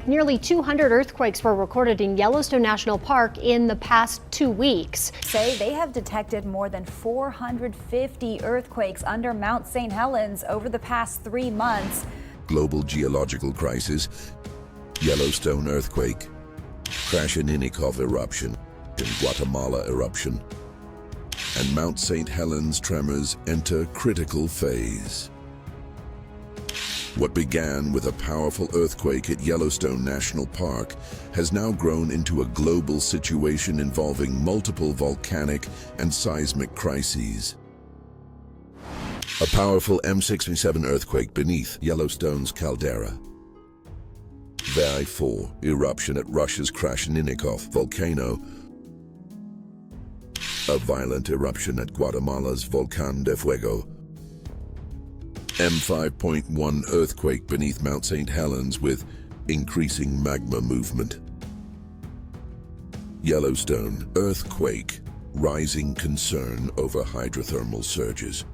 Nearly 200 earthquakes were recorded in Yellowstone National Park in the past 2 weeks. Say they have detected more than 450 earthquakes under Mount St. Helens over the past 3 months. Global geological crisis, Yellowstone earthquake, Krasheninnikov eruption, and Guatemala eruption, and Mount St. Helens tremors enter critical phase. What began with a powerful earthquake at Yellowstone National Park has now grown into a global situation involving multiple volcanic and seismic crises. A powerful M67 earthquake beneath Yellowstone's caldera. VI4 eruption at Russia's Krasheninnikov volcano. A violent eruption at Guatemala's Volcán de Fuego. M5.1 earthquake beneath Mount St. Helens with increasing magma movement. Yellowstone earthquake, rising concern over hydrothermal surges.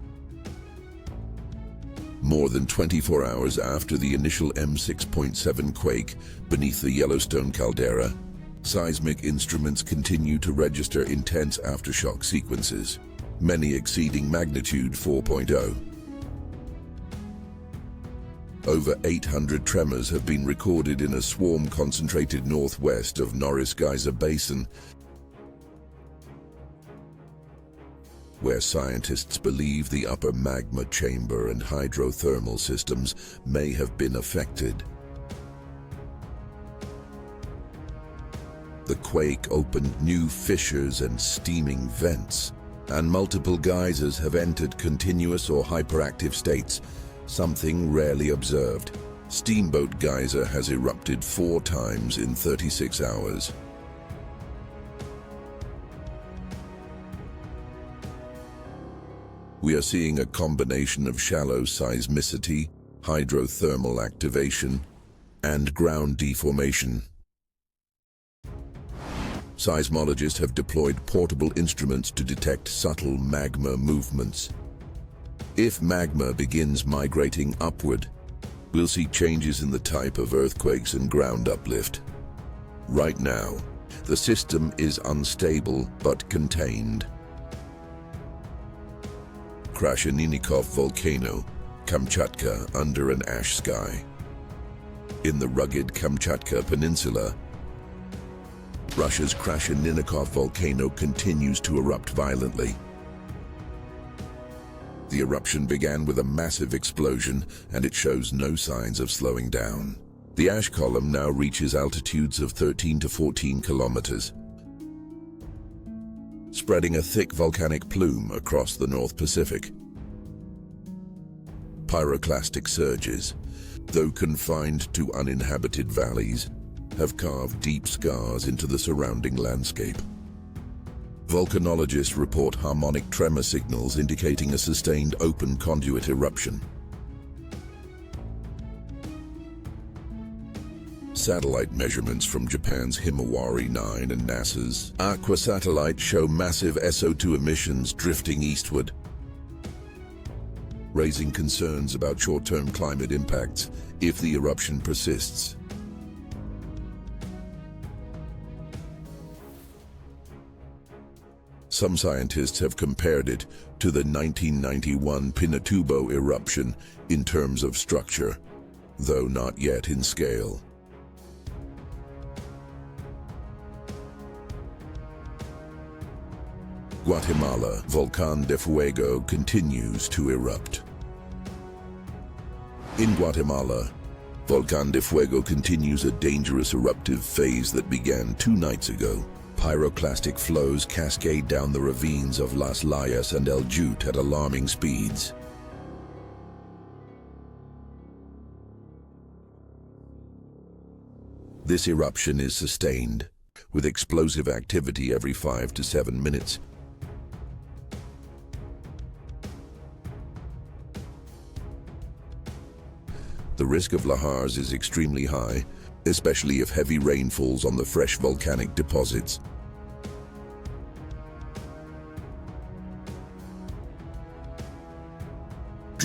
More than 24 hours after the initial M6.7 quake beneath the Yellowstone caldera, seismic instruments continue to register intense aftershock sequences, many exceeding magnitude 4.0. Over 800 tremors have been recorded in a swarm concentrated northwest of Norris Geyser Basin, where scientists believe the upper magma chamber and hydrothermal systems may have been affected. The quake opened new fissures and steaming vents, and multiple geysers have entered continuous or hyperactive states, something rarely observed. Steamboat Geyser has erupted 4 times in 36 hours. We are seeing a combination of shallow seismicity, hydrothermal activation, and ground deformation. Seismologists have deployed portable instruments to detect subtle magma movements. If magma begins migrating upward, we'll see changes in the type of earthquakes and ground uplift. Right now, the system is unstable but contained. Krasheninnikov volcano, Kamchatka under an ash sky. In the rugged Kamchatka Peninsula, Russia's Krasheninnikov volcano continues to erupt violently. The eruption began with a massive explosion, and it shows no signs of slowing down. The ash column now reaches altitudes of 13 to 14 kilometers, spreading a thick volcanic plume across the North Pacific. Pyroclastic surges, though confined to uninhabited valleys, have carved deep scars into the surrounding landscape. Volcanologists report harmonic tremor signals indicating a sustained open conduit eruption. Satellite measurements from Japan's Himawari 9 and NASA's Aqua satellite show massive SO2 emissions drifting eastward, raising concerns about short-term climate impacts if the eruption persists. Some scientists have compared it to the 1991 Pinatubo eruption in terms of structure, though not yet in scale. Guatemala Volcán de Fuego continues to erupt. In Guatemala, Volcán de Fuego continues a dangerous eruptive phase that began 2 nights ago. Pyroclastic flows cascade down the ravines of Las Layas and El Jute at alarming speeds. This eruption is sustained, with explosive activity every 5 to 7 minutes. The risk of lahars is extremely high, especially if heavy rain falls on the fresh volcanic deposits.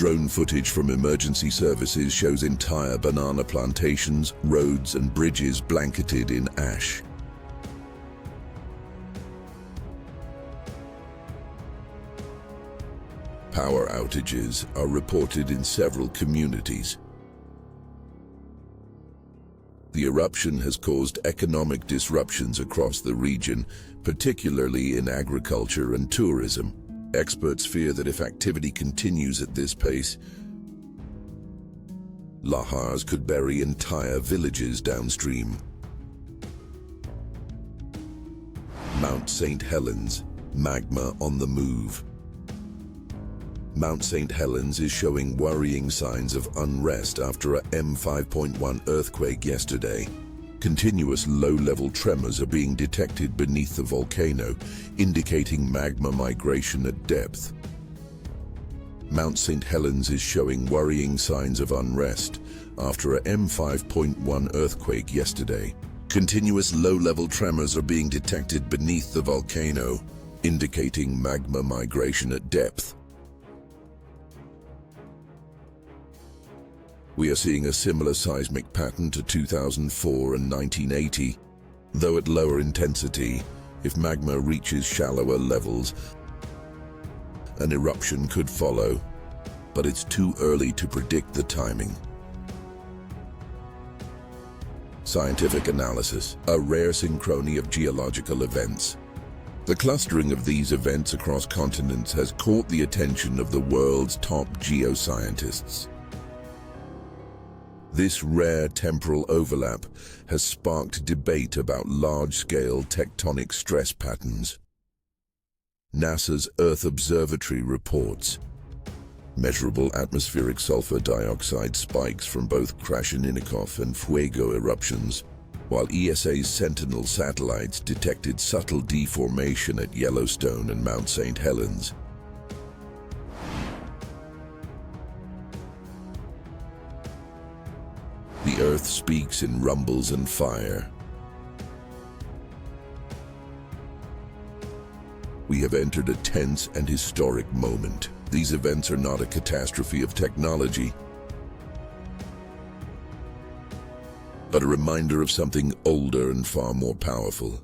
Drone footage from emergency services shows entire banana plantations, roads and bridges blanketed in ash. Power outages are reported in several communities. The eruption has caused economic disruptions across the region, particularly in agriculture and tourism. Experts fear that if activity continues at this pace, lahars could bury entire villages downstream. Mount St. Helens, magma on the move. Mount St. Helens is showing worrying signs of unrest after a M5.1 earthquake yesterday. Continuous low-level tremors are being detected beneath the volcano, indicating magma migration at depth. Mount St. Helens is showing worrying signs of unrest after a M5.1 earthquake yesterday. Continuous low-level tremors are being detected beneath the volcano, indicating magma migration at depth. We are seeing a similar seismic pattern to 2004 and 1980, though at lower intensity. If magma reaches shallower levels, an eruption could follow, but it's too early to predict the timing. Scientific analysis, a rare synchrony of geological events. The clustering of these events across continents has caught the attention of the world's top geoscientists. This rare temporal overlap has sparked debate about large-scale tectonic stress patterns. NASA's Earth Observatory reports measurable atmospheric sulfur dioxide spikes from both Krasheninnikov and Fuego eruptions, while ESA's Sentinel satellites detected subtle deformation at Yellowstone and Mount St. Helens. The Earth speaks in rumbles and fire. We have entered a tense and historic moment. These events are not a catastrophe of technology, but a reminder of something older and far more powerful.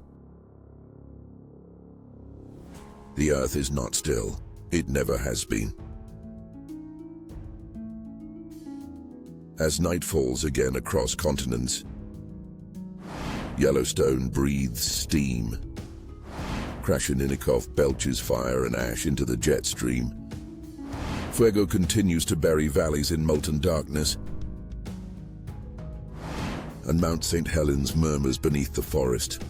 The Earth is not still. It never has been. As night falls again across continents, Yellowstone breathes steam. Krasheninnikov belches fire and ash into the jet stream. Fuego continues to bury valleys in molten darkness, and Mount St. Helens murmurs beneath the forest.